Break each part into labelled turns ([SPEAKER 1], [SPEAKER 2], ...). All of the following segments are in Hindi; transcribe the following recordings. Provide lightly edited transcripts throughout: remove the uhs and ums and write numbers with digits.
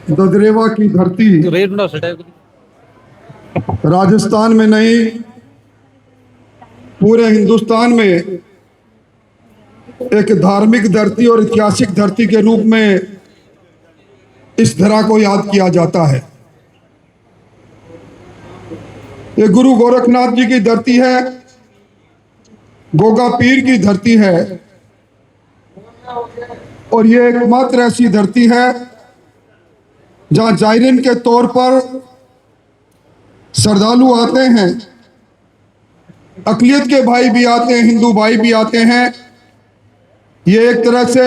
[SPEAKER 1] ददरेवा की धरती राजस्थान में नहीं, पूरे हिंदुस्तान में एक धार्मिक धरती और ऐतिहासिक धरती के रूप में इस धरा को याद किया जाता है। ये गुरु गोरखनाथ जी की धरती है, गोगा पीर की धरती है, और ये एकमात्र ऐसी धरती है जहां जायरीन के तौर पर श्रद्धालु आते हैं, अकलियत के भाई भी आते हैं, हिंदू भाई भी आते हैं। ये एक तरह से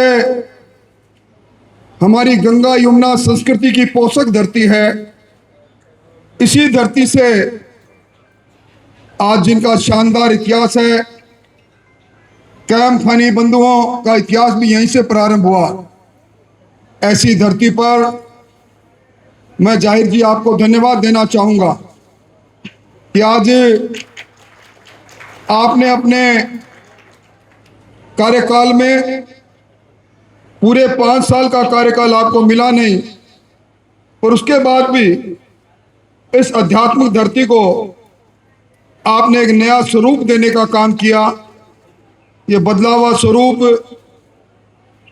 [SPEAKER 1] हमारी गंगा यमुना संस्कृति की पोषक धरती है। इसी धरती से आज जिनका शानदार इतिहास है, कैम खानी बंधुओं का इतिहास भी यहीं से प्रारंभ हुआ। ऐसी धरती पर मैं जाहिर जी आपको धन्यवाद देना चाहूंगा कि आज आपने अपने कार्यकाल में, पूरे 5 साल का कार्यकाल आपको मिला नहीं, और उसके बाद भी इस आध्यात्मिक धरती को आपने एक नया स्वरूप देने का काम किया। ये बदला हुआ स्वरूप,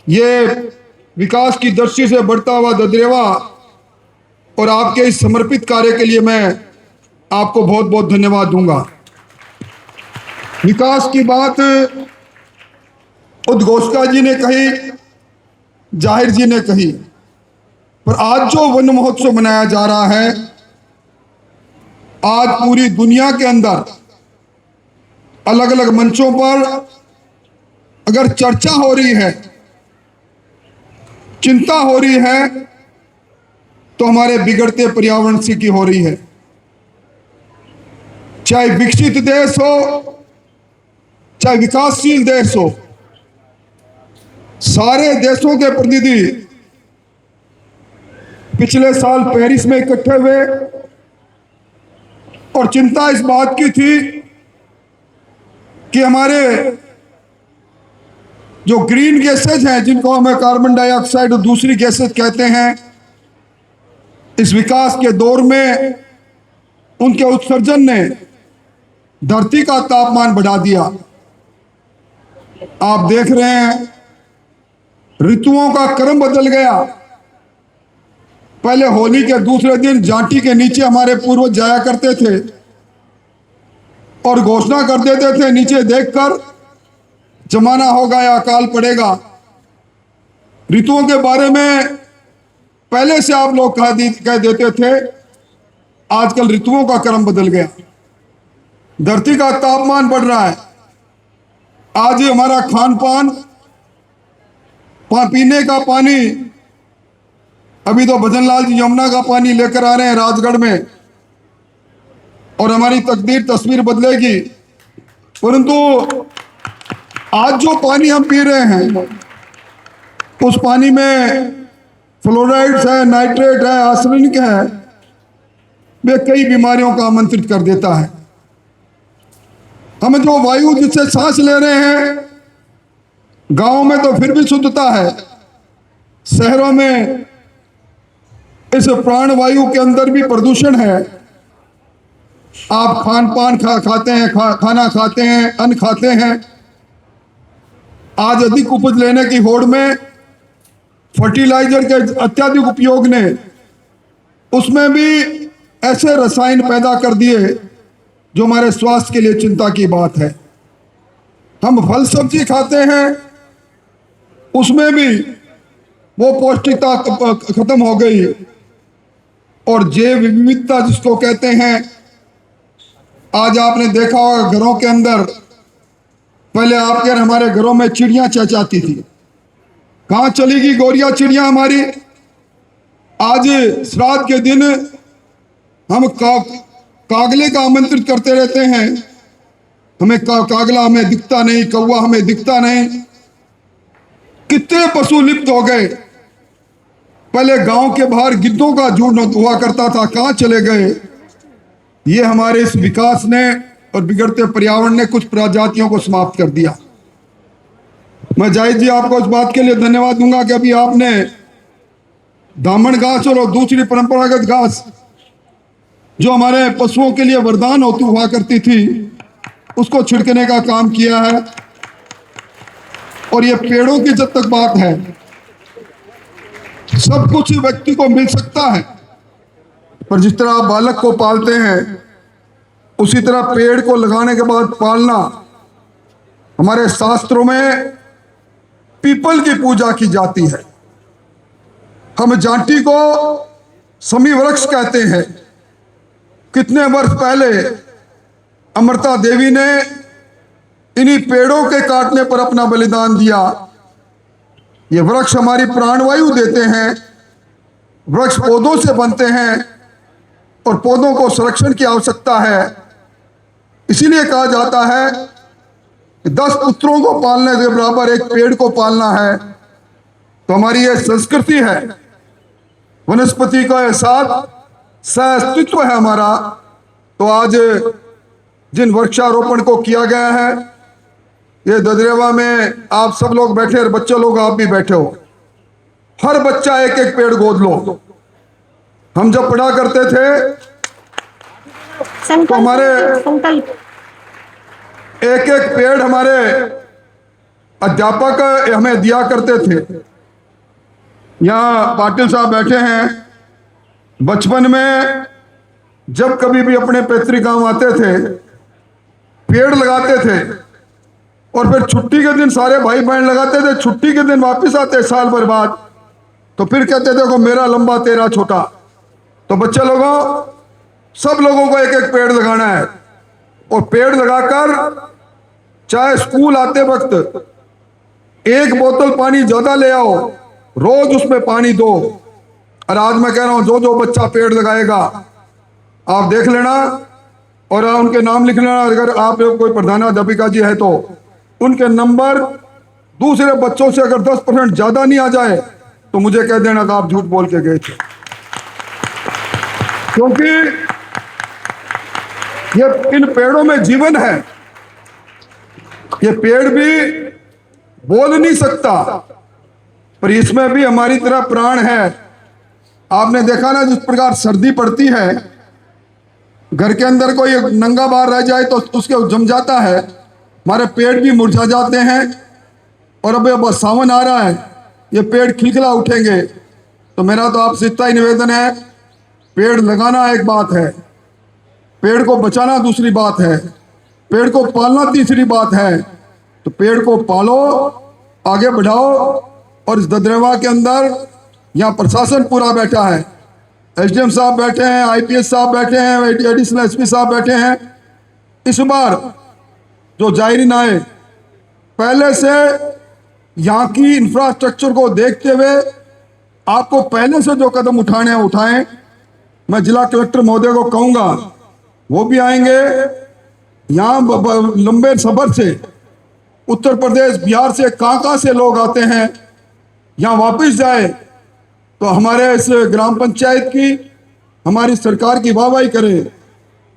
[SPEAKER 1] ये विकास की दृष्टि से बढ़ता हुआ ददरेवा, और आपके इस समर्पित कार्य के लिए मैं आपको बहुत बहुत धन्यवाद दूंगा। विकास की बात उद्घोषका जी ने कही, जाहिर जी ने कही, पर आज जो वन महोत्सव मनाया जा रहा है, आज पूरी दुनिया के अंदर अलग अलग मंचों पर अगर चर्चा हो रही है, चिंता हो रही है, तो हमारे बिगड़ते पर्यावरण से की हो रही है। चाहे विकसित देश हो, चाहे विकासशील देश हो, सारे देशों के प्रतिनिधि पिछले साल पेरिस में इकट्ठे हुए और चिंता इस बात की थी कि हमारे जो ग्रीन गैसेज हैं, जिनको हमें कार्बन डाइऑक्साइड और दूसरी गैसेज कहते हैं, इस विकास के दौर में उनके उत्सर्जन ने धरती का तापमान बढ़ा दिया। आप देख रहे हैं ऋतुओं का क्रम बदल गया। पहले होली के दूसरे दिन जांटी के नीचे हमारे पूर्वज जाया करते थे और घोषणा कर देते थे नीचे देखकर, जमाना हो गया, अकाल पड़ेगा। ऋतुओं के बारे में पहले से आप लोग कह देते थे। आजकल ऋतुओं का क्रम बदल गया, धरती का तापमान बढ़ रहा है। आज हमारा खान पान, पीने का पानी, अभी तो भजनलाल जी यमुना का पानी लेकर आ रहे हैं राजगढ़ में, और हमारी तस्वीर बदलेगी। परंतु आज जो पानी हम पी रहे हैं, उस पानी में फ्लोराइड्स है, नाइट्रेट है, आर्सेनिक है, वे कई बीमारियों को आमंत्रित कर देता है। हम जो वायु जिससे सांस ले रहे हैं, गांव में तो फिर भी शुद्धता है, शहरों में इस प्राणवायु के अंदर भी प्रदूषण है। आप खान पान खाते हैं, खाना खाते हैं, अन्न खाते हैं। आज अधिक उपज लेने की होड़ में फर्टिलाइजर के अत्यधिक उपयोग ने उसमें भी ऐसे रसायन पैदा कर दिए जो हमारे स्वास्थ्य के लिए चिंता की बात है। हम फल सब्जी खाते हैं, उसमें भी वो पौष्टिकता खत्म हो गई, और जैव विविधता जिसको कहते हैं, आज आपने देखा होगा घरों के अंदर, पहले आपके हमारे घरों में चिड़ियां चहचहाती थी। कहाँ चली गई गोरिया चिड़िया हमारी? आज श्राद्ध के दिन हम कागले का आमंत्रित करते रहते हैं, हमें कागला हमें दिखता नहीं, कौवा हमें दिखता नहीं। कितने पशु लिप्त हो गए। पहले गांव के बाहर गिद्धों का झुंड हुआ करता था, कहाँ चले गए? ये हमारे इस विकास ने और बिगड़ते पर्यावरण ने कुछ प्रजातियों को समाप्त कर दिया। मैं जाहिद जी आपको इस बात के लिए धन्यवाद दूंगा कि अभी आपने दामन घास और दूसरी परंपरागत घास जो हमारे पशुओं के लिए वरदान होती हुआ करती थी, उसको छिड़कने का काम किया है। और ये पेड़ों की जब तक बात है, सब कुछ व्यक्ति को मिल सकता है, पर जिस तरह आप बालक को पालते हैं, उसी तरह पेड़ को लगाने के बाद पालना। हमारे शास्त्रों में पीपल की पूजा की जाती है। हम जांटी को समी वृक्ष कहते हैं। कितने वर्ष पहले अमृता देवी ने इन्हीं पेड़ों के काटने पर अपना बलिदान दिया। ये वृक्ष हमारी प्राणवायु देते हैं। वृक्ष पौधों से बनते हैं और पौधों को संरक्षण की आवश्यकता है। इसीलिए कहा जाता है कि 10 पुत्रों को पालने के बराबर एक पेड़ को पालना है। तो हमारी ये संस्कृति है। वनस्पति का एहसास सहअस्तित्व है हमारा। तो आज जिन वृक्षारोपण को किया गया है, ये ददरेवा में आप सब लोग बैठे और बच्चे लोग आप भी बैठे हो, हर बच्चा एक एक पेड़ गोद लो। हम जब पढ़ा करते थे तो हमारे एक एक पेड़ हमारे अध्यापक हमें दिया करते थे। यहाँ पाटिल साहब बैठे हैं। बचपन में जब कभी भी अपने पैतृक गांव आते थे, पेड़ लगाते थे और फिर छुट्टी के दिन सारे भाई बहन लगाते थे। छुट्टी के दिन वापस आते साल भर बाद, तो फिर कहते थे को मेरा लंबा तेरा छोटा। तो बच्चे लोगों, सब लोगों को एक एक पेड़ लगाना है। और पेड़ लगाकर चाहे स्कूल आते वक्त 1 बोतल पानी ज्यादा ले आओ, रोज उसमें पानी दो। और आज मैं कह रहा हूं, जो जो बच्चा पेड़ लगाएगा आप देख लेना और उनके नाम लिख लेना। अगर आप कोई प्रधानाध्यापिका जी है तो उनके नंबर दूसरे बच्चों से अगर 10% ज्यादा नहीं आ जाए तो मुझे कह देना कि आप झूठ बोल के गए थे। क्योंकि ये इन पेड़ों में जीवन है। ये पेड़ भी बोल नहीं सकता, पर इसमें भी हमारी तरह प्राण है। आपने देखा ना, जिस प्रकार सर्दी पड़ती है, घर के अंदर कोई नंगा बाहर रह जाए तो उसके जम जाता है। हमारे पेड़ भी मुरझा जाते हैं। और अब सावन आ रहा है, ये पेड़ खिलखिला उठेंगे। तो मेरा तो आपसे इतना ही निवेदन है, पेड़ लगाना एक बात है, पेड़ को बचाना दूसरी बात है, पेड़ को पालना तीसरी बात है। तो पेड़ को पालो, आगे बढ़ाओ। और इस ददरेवा के अंदर यहाँ प्रशासन पूरा बैठा है। एसडीएम साहब बैठे हैं, आईपीएस साहब बैठे हैं, एडिशनल एसपी साहब बैठे हैं। इस बार जो जायरीन आए, पहले से यहाँ की इंफ्रास्ट्रक्चर को देखते हुए आपको पहले से जो कदम उठाने हैं उठाएं। मैं जिला कलेक्टर महोदय को कहूँगा, वो भी आएंगे। यहाँ लंबे सफर से उत्तर प्रदेश, बिहार से कहाँ से लोग आते हैं, यहाँ वापस जाए तो हमारे इस ग्राम पंचायत की, हमारी सरकार की वाहवाही करें।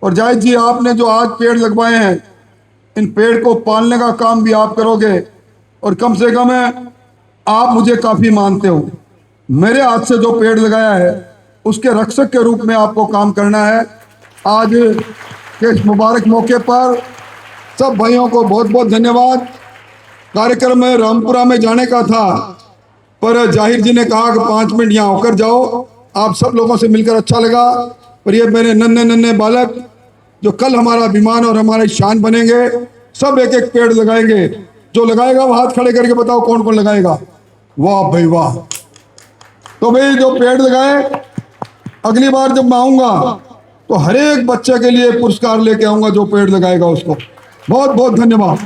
[SPEAKER 1] और जाहिद जी, आपने जो आज पेड़ लगवाए हैं, इन पेड़ को पालने का काम भी आप करोगे। और कम से कम आप मुझे काफ़ी मानते हो। मेरे हाथ से जो पेड़ लगाया है उसके रक्षक के रूप में आपको काम करना है। आज के इस मुबारक मौके पर सब भाइयों को बहुत बहुत धन्यवाद। कार्यक्रम में रामपुरा में जाने का था, पर जाहिर जी ने कहा कि 5 मिनट यहाँ होकर जाओ। आप सब लोगों से मिलकर अच्छा लगा। पर ये मेरे नन्हे नन्हे बालक जो कल हमारा अभिमान और हमारी शान बनेंगे, सब एक एक पेड़ लगाएंगे। जो लगाएगा वो हाथ खड़े करके बताओ कौन कौन लगाएगा। वाह भाई वाह। तो भाई जो पेड़ लगाए, अगली बार जब मैं आऊँगा तो हर एक बच्चे के लिए पुरस्कार लेके आऊँगा जो पेड़ लगाएगा उसको। बहुत बहुत धन्यवाद।